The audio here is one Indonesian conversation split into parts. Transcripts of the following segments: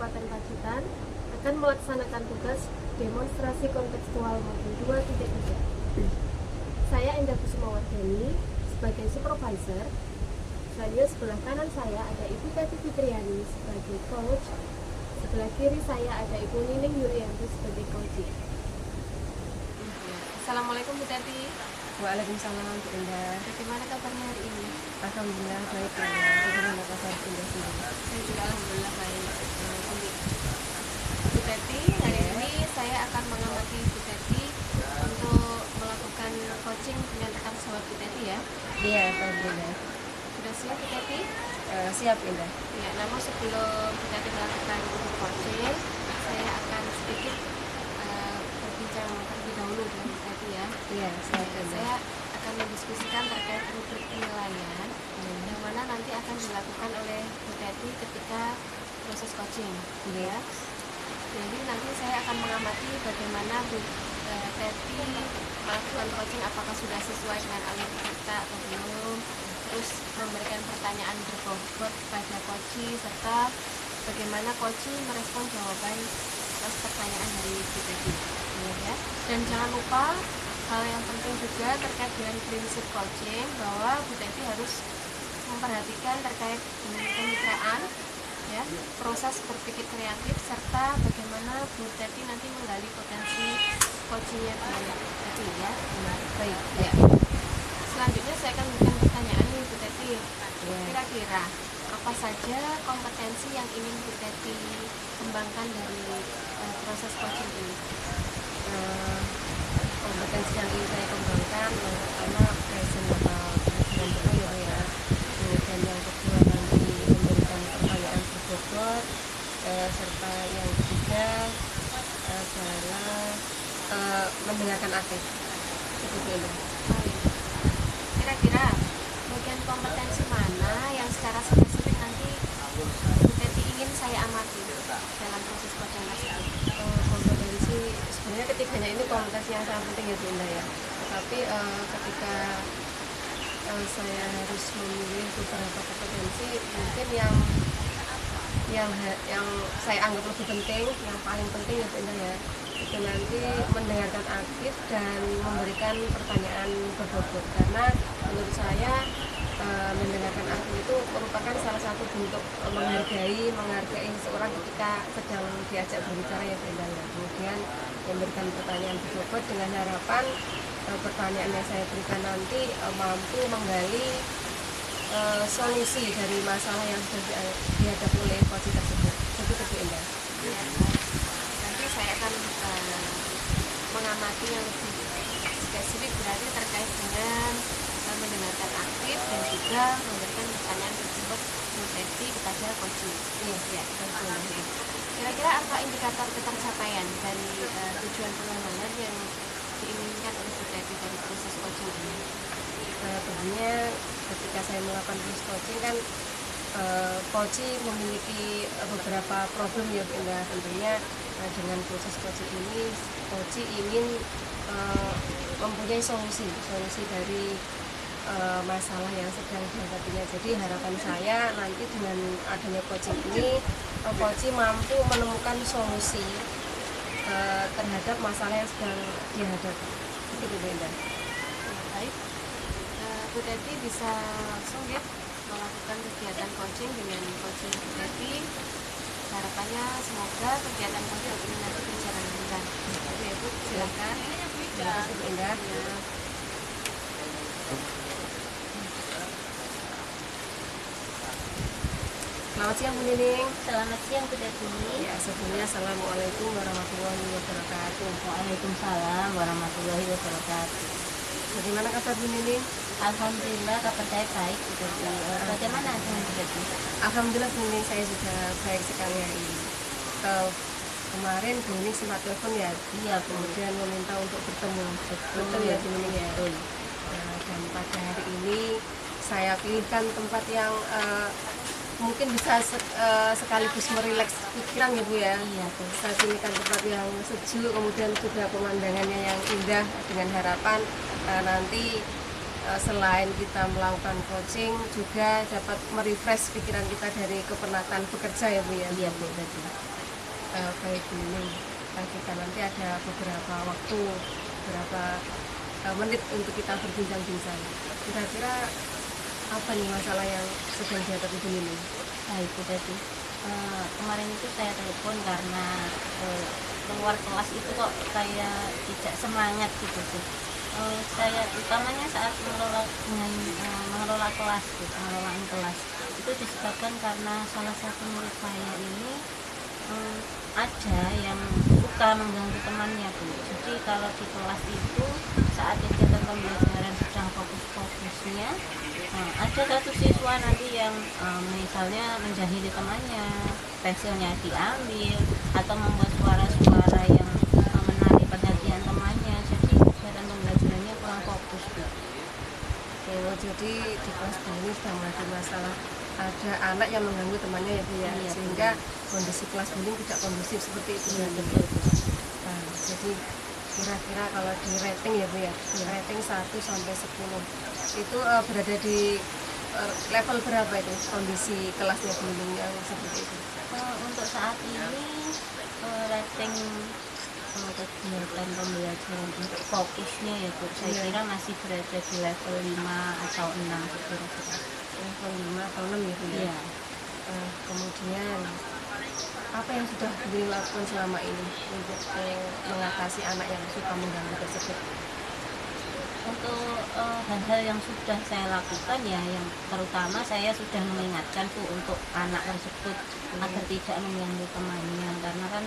Kabupaten Pacitan akan melaksanakan tugas demonstrasi kontekstual modul 2.3. Saya Indah Kusumawardhani sebagai supervisor. Selanjutnya sebelah kanan saya ada Ibu Teti Fitriani sebagai coach. Sebelah kiri saya ada Ibu Nining Yuryanti sebagai coach. Assalamualaikum Bu Teti. Waalaikumsalam Bu Indah. Bagaimana kabarnya hari ini? Alhamdulillah baik ya. Bagaimana kabar Bu Indah sendiri? Saya juga alhamdulillah baik. Bu Teti, hari ini saya akan mengamati Bu Teti untuk melakukan coaching dengan rekan sahabat Bu Teti ya. Iya, Alhamdulillah. Sudah siap Bu Teti? Siap Indah. Ya, namun sebelum Bu Teti melakukan coaching, saya akan sedikit berbincang terlebih dahulu dengan Bu Teti ya. Iya, siap Indah. Saya akan mendiskusikan terkait rubrik penilaian yang mana nanti akan dilakukan oleh Bu Teti ketika proses coaching ya. Jadi nanti saya akan mengamati bagaimana Bu Teti melakukan coaching, apakah sudah sesuai dengan alur kita atau belum, terus memberikan pertanyaan berbobot kepada coaching, serta bagaimana coaching merespon jawaban atas pertanyaan dari Bu Teti ya. Dan jangan lupa hal yang penting juga terkait dengan prinsip coaching, bahwa Bu Teti harus memperhatikan terkait dengan kemitraan ya, proses berpikir kreatif, serta bagaimana Bu Teti nanti menggali potensi coachingnya Bu Teti ya. Baik. Ya. Selanjutnya saya akan memberikan pertanyaan nih Bu Teti. Kira-kira apa saja kompetensi yang ingin Bu Teti kembangkan dari proses coaching ini? Kompetensi yang ingin saya kembangkan yang pertama present atau kehadiran dulu ya. Kemudian yang kedua nanti memberikan pertanyaan berbobot, serta yang ketiga adalah mendengarkan aktif. Itu dulu. Kira-kira bagian kompetensi mana yang secara spesifik nanti Bu Teti ingin saya amati dalam proses coaching tersebut? Kompetensi sebenarnya ketiganya ini kompetensi yang sangat penting ya Bu Indah ya. Tapi ketika saya harus memilih beberapa kompetensi, mungkin yang saya anggap lebih penting, yang paling penting ya Bu Indah ya, itu nanti mendengarkan aktif dan memberikan pertanyaan berbobot. Karena menurut saya mendengarkan aktif itu merupakan salah satu bentuk menghargai seseorang ketika sedang diajak berbicara ya Bu Indah ya. Kemudian memberikan pertanyaan berbobot dengan harapan pertanyaan yang saya berikan nanti mampu menggali solusi dari masalah yang sudah dihadapi oleh coach tersebut. Begitu Bu Indah. Ya, nanti saya akan mengamati yang lebih spesifik, berarti terkait dengan mendengarkan aktif dan juga memberikan pertanyaan berbobot Bu Teti kepada coaching. Ya, kira-kira apa indikator ketercapaian dari tujuan pengembangan yang diinginkan oleh Bu Teti dari proses coaching ini? Tentunya ketika saya melakukan proses coaching kan coaching memiliki beberapa problem ya Bu Indah. Tentunya dengan proses coaching ini coaching ingin mempunyai solusi dari masalah yang sedang dihadapinya. Jadi harapan saya nanti dengan adanya coaching ini coaching mampu menemukan solusi terhadap masalah yang sedang dihadapi. Begitu Bu Indah. Baik, Bu Teti bisa langsung ya melakukan kegiatan coaching dengan coaching Bu Teti. Harapannya semoga kegiatan coaching ini nanti berjalan lancar. Oke Bu, silakan. Terima kasih Bu Indah. Selamat siang Bu Nining. Selamat siang Bu Teti. Ya, sebelumnya Assalamualaikum warahmatullahi wabarakatuh. Waalaikumsalam warahmatullahi wabarakatuh. Bagaimana kabar Bu Nining? Alhamdulillah kabar saya baik Bu Teti. Bagaimana dengan Bu Teti? Alhamdulillah Bu Nining, saya juga baik sekali hari ini. Kemarin Bu Nining sempat telepon ya. Iya Bu. Kemudian meminta untuk bertemu. Betul ya Bu Nining ya. Nah, dan pada hari ini saya pilihkan tempat yang mungkin bisa sekaligus merileks pikiran ya Bu ya. Iya Bu. Saya pilihkan tempat yang sejuk, kemudian juga pemandangannya yang indah, dengan harapan nanti selain kita melakukan coaching juga dapat merefresh pikiran kita dari kepenatan bekerja ya Bu ya. Iya Bu Teti. baik ini. Kita nanti ada beberapa waktu, beberapa menit untuk kita berbincang-bincang. Kira-kira apa nih masalah yang sedang dihadapi Bu Nining? Baik, Bu Teti. Kemarin itu saya telepon karena keluar kelas itu kok saya tidak semangat gitu sih. Saya utamanya saat mengelola kelas, gitu, pengelolaan kelas itu disebabkan karena salah satu murid saya ini ada yang suka mengganggu temannya, Bu. Jadi kalau di kelas itu saat kegiatan pembelajaran sedang fokus-fokusnya, ada satu siswa nanti yang misalnya menjahili temannya, pensilnya diambil atau membuat suara-suara yang menarik perhatian temannya. Jadi kegiatan pembelajarannya kurang fokus, Bu. Oh, jadi di kelas Bu Nining sedang menghadapi masalah ada anak yang mengganggu temannya ya Bu ya, Iya, sehingga kondisi kelas Bu Nining tidak kondusif seperti itu. Iya, betul, Bu. Nah, jadi kira-kira kalau di rating ya Bu ya, rating 1 sampai 10 itu berada di level berapa itu kondisi kelasnya Bu Nining yang seperti itu? Untuk saat ini rating kegiatan pembelajaran untuk fokusnya ya Bu, saya kira masih berada di level 5 atau 6 kira-kira. Level 5 atau 6 ya Bu ya? Iya. Kemudian apa yang sudah Bu Nining lakukan selama ini untuk mengatasi anak yang suka mengganggu tersebut? Untuk hal-hal yang sudah saya lakukan ya, yang terutama saya sudah mengingatkan Bu untuk anak tersebut agar tidak mengganggu temannya, karena kan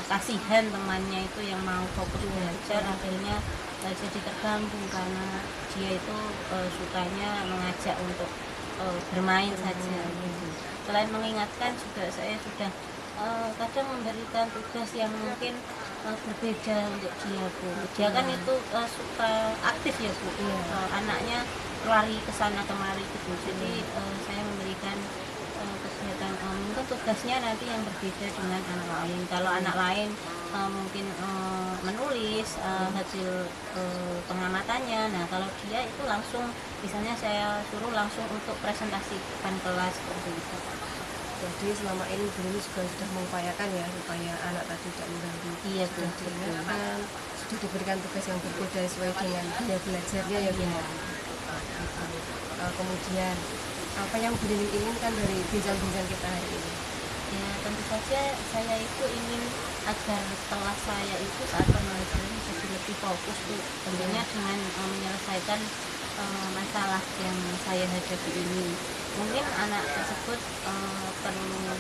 kasihan temannya itu yang mau fokus belajar akhirnya jadi terganggu karena dia itu sukanya mengajak untuk bermain saja gitu. Selain mengingatkan juga saya sudah kadang memberikan tugas yang mungkin berbeda untuk dia Bu. Dia kan itu suka aktif ya Bu. Anaknya lari ke sana kemari gitu. Jadi saya memberikan kegiatan mungkin tugasnya nanti yang berbeda dengan anak lain. Kalau anak lain mungkin menulis hasil pengamatannya. Nah, kalau dia itu langsung misalnya saya suruh langsung untuk presentasi depan kelas seperti itu. Jadi selama ini Bu Nining juga sudah mengupayakan ya supaya anak tadi tidak mengganggu. Iya, sudah betul. diingatkan, sudah diberikan tugas yang berbeda sesuai dengan gaya belajarnya ya Bu. Iya. Kemudian apa yang Bu Nining inginkan dari bincang-bincang kita hari ini? Ya, tentu saja saya itu ingin agar kelas saya itu saat pembelajaran jadi lebih fokus Bu. Tentunya dengan menyelesaikan masalah yang saya hadapi ini. Mungkin anak tersebut perlu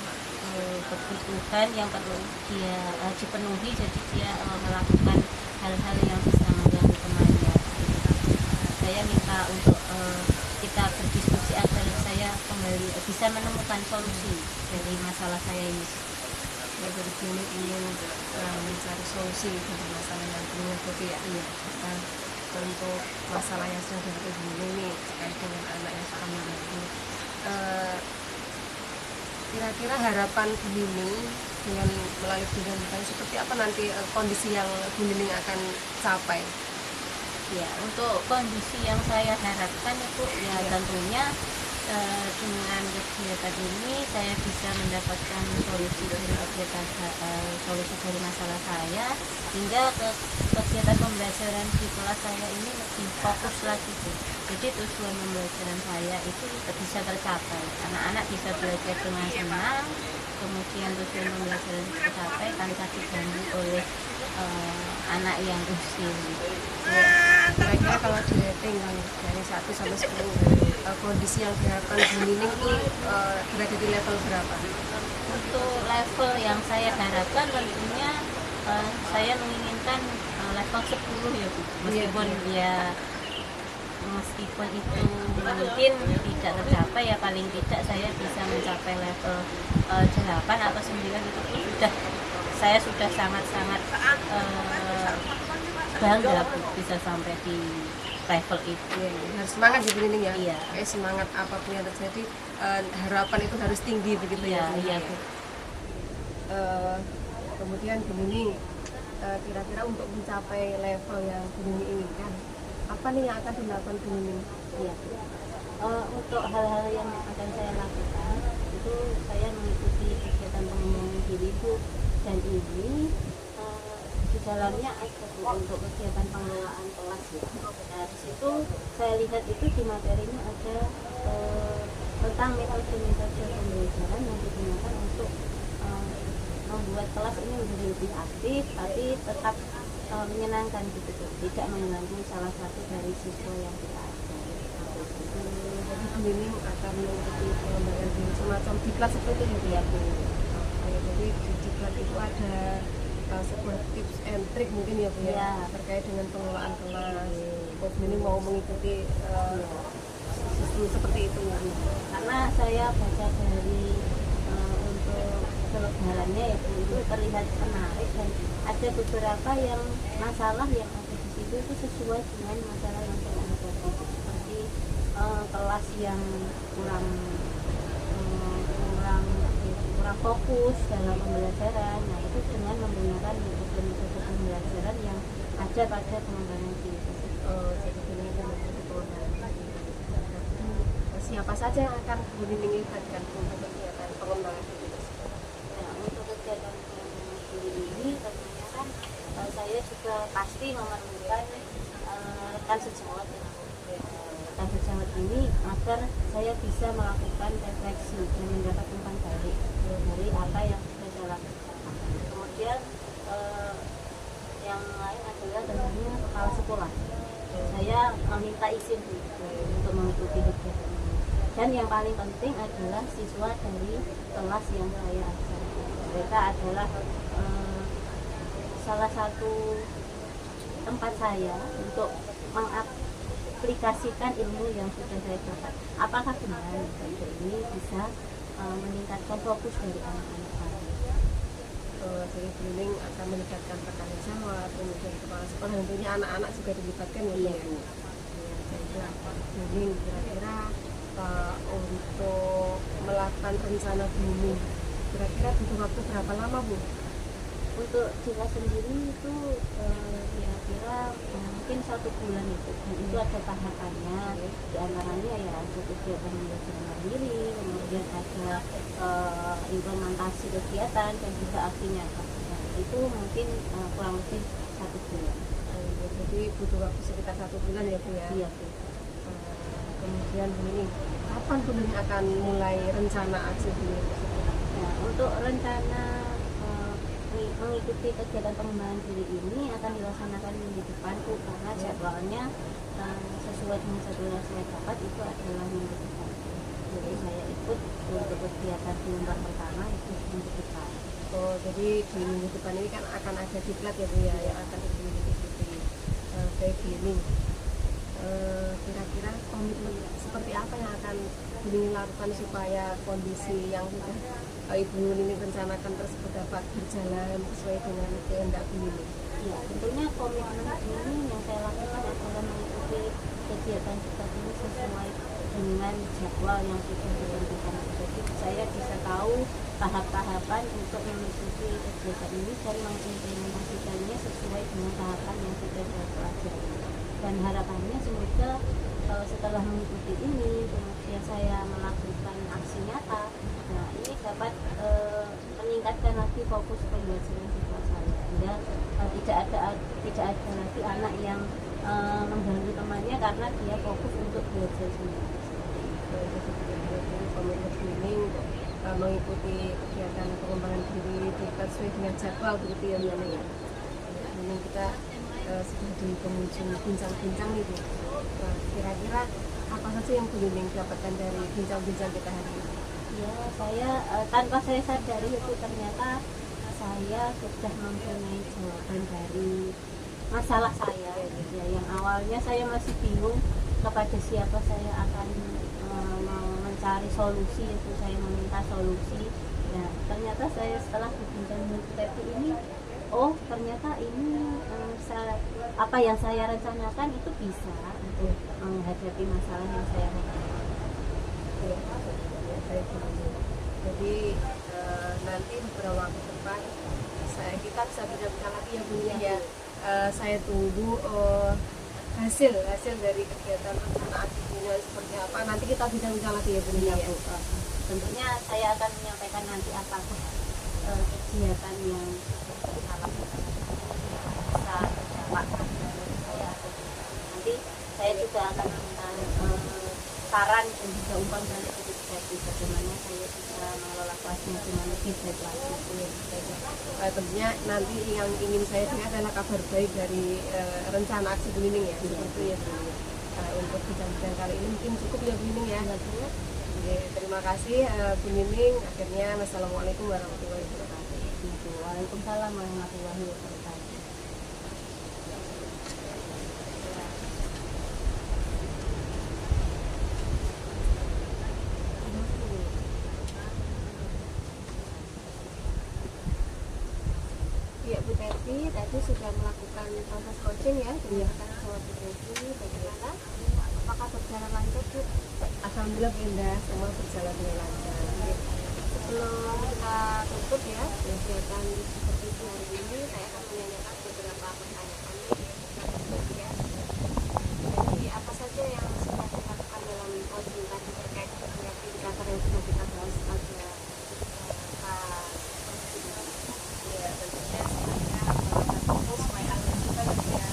kebutuhan yang perlu dia dipenuhi, jadi dia melakukan hal-hal yang bisa mengganggu temannya. Saya minta untuk kita berdiskusi agar saya kembali bisa menemukan solusi dari masalah saya ini. Ya, jadi Bu Nining ingin mencari solusi dari masalah yang Bu Nining hadapi ya. Iya. Untuk masalah yang sedang dihadapi Bu Nining ini terkait dengan anak yang suka mengganggu. Kira-kira harapan Bu Nining dengan melalui bincang-bincang seperti apa nanti kondisi yang Bu Nining akan capai? Ya, untuk kondisi yang saya harapkan itu ya tentunya dengan kegiatan ini saya bisa mendapatkan solusi dari solusi dari masalah saya, hingga kegiatan pembelajaran di kelas saya ini lebih fokus lagi Bu. Jadi tujuan pembelajaran saya itu bisa tercapai, anak-anak bisa belajar dengan senang, kemudian tujuan pembelajaran tercapai tanpa diganggu oleh anak yang usil. Kira-kira kalau di rating dari 1 sampai 10 kondisi yang diharapkan Bu Nining itu berada di level berapa? Untuk level yang saya harapkan tentunya saya menginginkan level 10 ya Bu. Meskipun itu mungkin tidak tercapai, ya paling tidak saya bisa mencapai level 8 atau 9 itu pun saya sudah sangat-sangat bangga Bu, bisa sampai di level itu. Harus semangat ya Bu Nining ya. Iya. Semangat apapun yang terjadi, harapan itu harus tinggi begitu ya. Iya Bu. Kemudian Bu Nining, kira-kira untuk mencapai level yang Bu Nining inginkan, apa nih yang akan dilakukan Bu Nining? Iya. Untuk hal-hal yang akan saya lakukan itu saya mengikuti kegiatan pengembangan diri Bu. dan ini di dalamnya ada Bu untuk kegiatan pengelolaan kelas ya. Nah di situ saya lihat itu di materinya ada tentang metode-metode pembelajaran yang digunakan untuk membuat kelas ini menjadi lebih aktif tapi tetap menyenangkan gitu Bu. Tidak mengganggu salah satu dari siswa yang kita ajar. Jadi pembimbing akan mengikuti pengembangan diri semacam diklat seperti itu ya Bu. Oke, jadi di diklat itu ada sebuah tips and trick mungkin ya Bu ya, terkait dengan pengelolaan kelas. Pembimbing mau mengikuti sistem seperti itu ya Bu. Karena saya baca dari untuk selebarannya ya Bu, itu terlihat menarik dan ada beberapa yang masalah yang ada di situ itu sesuai dengan masalah yang saya hadapi seperti kelas yang kurang fokus dalam pembelajaran. Nah itu dengan menggunakan metode pembelajaran yang ada pada pengembangan diri. Jadi ini metode pengembangan diri. Siapa saja yang akan pembimbing libatkan untuk kegiatan pengembangan diri tersebut? Nah, untuk kegiatan pengembangan diri ini tentunya kan saya juga pasti memerlukan rekan sejawat rekan sejawat ini agar saya bisa melakukan refleksi dan mendapat umpan balik dari apa yang sudah saya lakukan. Kemudian yang lain adalah tentunya kepala sekolah. Saya meminta izin untuk mengikuti kegiatan ini. Dan yang paling penting adalah siswa dari kelas yang saya ajar. Mereka adalah salah satu tempat saya untuk mengaplikasikan ilmu yang sudah saya dapat. Apakah benar metode ini bisa meningkatkan fokus dari anak-anak saya? Jadi pembimbing akan melibatkan rekan sejawat, kemudian kepala sekolah, tentunya anak-anak juga dilibatkan ya Bu. Iya. Baiklah, pembimbing kira-kira untuk melakukan rencana pembimbing kira-kira butuh waktu berapa lama Bu? Untuk kita sendiri itu kira-kira mungkin 1 bulan itu. Dan itu ada tahapannya. Di antaranya ya ada kegiatan belajar mandiri, kemudian ada implementasi kegiatan dan juga aksi nyata. Nah, itu mungkin kurang lebih 1 bulan. Jadi butuh waktu sekitar 1 bulan ya Bu ya? Iya Bu. Kemudian ini kapan pembimbing akan mulai rencana aksi pembimbing tersebut? Nah, untuk rencana mengikuti kegiatan pengembangan diri ini akan dilaksanakan minggu depan Bu, karena jadwalnya sesuai dengan jadwal yang saya dapat itu adalah minggu depan. Jadi saya ikut untuk kegiatan gelombang pertama itu minggu depan. Oh, jadi di minggu depan ini kan akan ada diklat ya Bu ya, yang akan diikuti baik pembimbing. Kira-kira komitmen seperti apa yang akan pembimbing lakukan supaya kondisi yang sudah Ibu ini rencanakan tersebut dapat berjalan sesuai dengan kehendak pembimbing? Ya, tentunya komitmen ini yang saya lakukan adalah mengikuti kegiatan kita ini sesuai dengan jadwal yang sudah ditentukan. Jadi saya bisa tahu tahap-tahapan untuk mengikuti kegiatan ini dan mengimplementasikannya sesuai dengan tahapan yang sudah saya pelajari. Dan harapannya semoga setelah mengikuti ini kemudian saya melakukan aksi nyata, nah ini dapat meningkatkan lagi fokus pembelajaran siswa saya, sehingga tidak ada lagi anak yang mengganggu temannya karena dia fokus untuk belajar sendiri. Komitmen pembimbing mengikuti kegiatan pengembangan diri sesuai dengan jadwal begitu ya Bu ya. Ini kita sudah di penghujung bincang-bincang nih Bu. Kira-kira apa saja yang pembimbing dapatkan dari bincang-bincang kita hari ini? Ya, saya tanpa saya sadari itu ternyata saya sudah mempunyai jawaban dari masalah saya gitu ya. Yang awalnya saya masih bingung kepada siapa saya akan mencari solusi, itu saya meminta solusi. Nah, ternyata saya setelah berbincang dengan seperti ini, oh ternyata ini apa yang saya rencanakan itu bisa untuk menghadapi masalah yang saya hadapi. Jadi nanti beberapa waktu depan kita bisa bincang-bincang lagi ya Bu ya. Saya tunggu hasil dari kegiatan rencana aksinya seperti apa. Nanti kita bincang-bincang lagi ya Bu ya. Tentunya saya akan menyampaikan nanti apakah kegiatan yang saya lakukan bisa berdampak pada saya. Nanti saya juga akan minta saran dan juga umpan balik ke Bupati bagaimana saya bisa mengelola kelasnya dengan lebih baik lagi. Tentunya nanti yang ingin saya dengar adalah kabar baik dari rencana aksi Bu Nining ya, seperti ya Bu. Untuk bidang-bidang kali ini mungkin cukup ya Bu Nining ya. Oke, terima kasih Bu Nining. Akhirnya wassalamualaikum warahmatullahi wabarakatuh. Waalaikumsalam warahmatullahi wabarakatuh. Ya Bu Teti tadi sudah melakukan proses coaching ya dengan sama Bu Teti, bagaimana? Apakah berjalan lancar Bu? Alhamdulillah Bu Indah, semua berjalan dengan lancar. Sebelum kita tutup ya kegiatan seperti itu hari ini, saya akan menanyakan beberapa pertanyaan ya. Jadi apa saja yang sudah dilakukan dalam coaching tadi terkait dengan indikator yang sudah kita bahas pada Ya, tentunya saya fokus supaya agar kita ya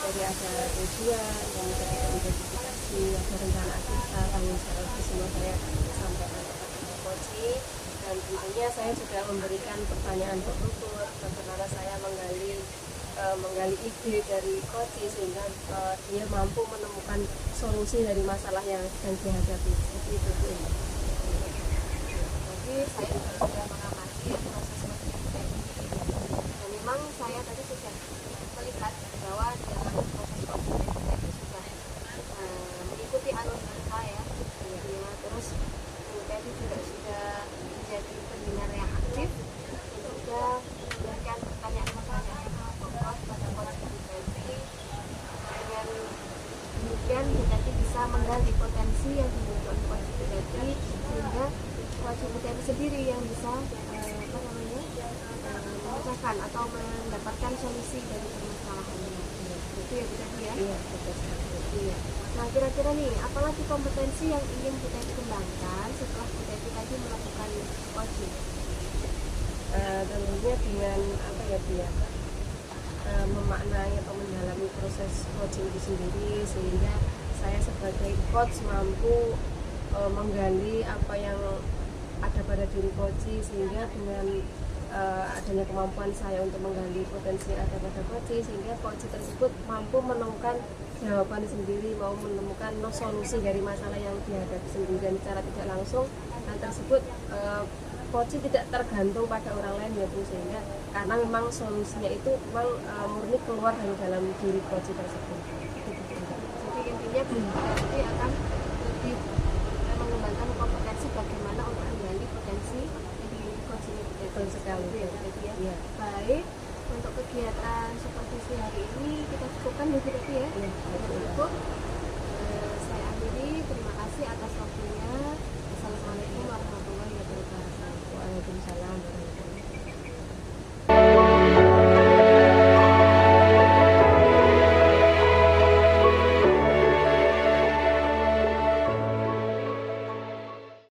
dari ada tujuan, kemudian ada identifikasi, ada rencana kita, tanggung jawab itu semua saya sampaikan kepada coaching. Dan tentunya saya juga memberikan pertanyaan bertutur bagaimana saya menggali ide dari coaching sehingga dia mampu menemukan solusi dari masalah yang sedang dihadapi. Seperti itu Bu. jadi saya juga sudah mengamati proses coaching ini dan memang saya tadi sudah melihat bahwa di dalam proses coaching itu sudah mengikuti alur cerita ya, terus tadi juga sudah menjadi pendengar yang aktif dan juga memberikan pertanyaan-pertanyaan yang pokok pada coaching Bupati. Dengan demikian Bupati bisa menggali potensi yang dimiliki oleh coaching Bupati sehingga coaching Bupati sendiri yang bisa memecahkan atau mendapatkan solusi dari permasalahannya. Itu ya Bupati ya. Iya, betul sekali. Iya. Nah kira-kira nih, apalagi kompetensi yang ingin Bupati kembangkan setelah Bupati tadi melakukan coaching? Tentunya dengan apa ya Bu ya, memaknai atau mendalami proses coaching itu sendiri sehingga saya sebagai coach mampu menggali apa yang ada pada diri coaching sehingga dengan adanya kemampuan saya untuk menggali potensi yang ada pada coaching sehingga coaching tersebut mampu menemukan jawaban sendiri, mau menemukan solusi dari masalah yang dihadapi sendiri dan secara tidak langsung hal tersebut coaching tidak tergantung pada orang lain ya Bu, sehingga karena memang solusinya itu memang murni keluar dari dalam diri coaching tersebut. Jadi intinya Bupati akan lebih mengembangkan kompetensi bagaimana untuk menggali potensi yang dimiliki coaching itu. Betul sekali. Ya. Iya. Baik, untuk kegiatan seperti si hari ini kita cukupkan ya Bupati ya. Iya, betul. Cukup. Saya akhiri, terima kasih atas waktunya. Assalamualaikum warahmatullahi wabarakatuh. Waalaikumsalam warahmatullahi wabarakatuh.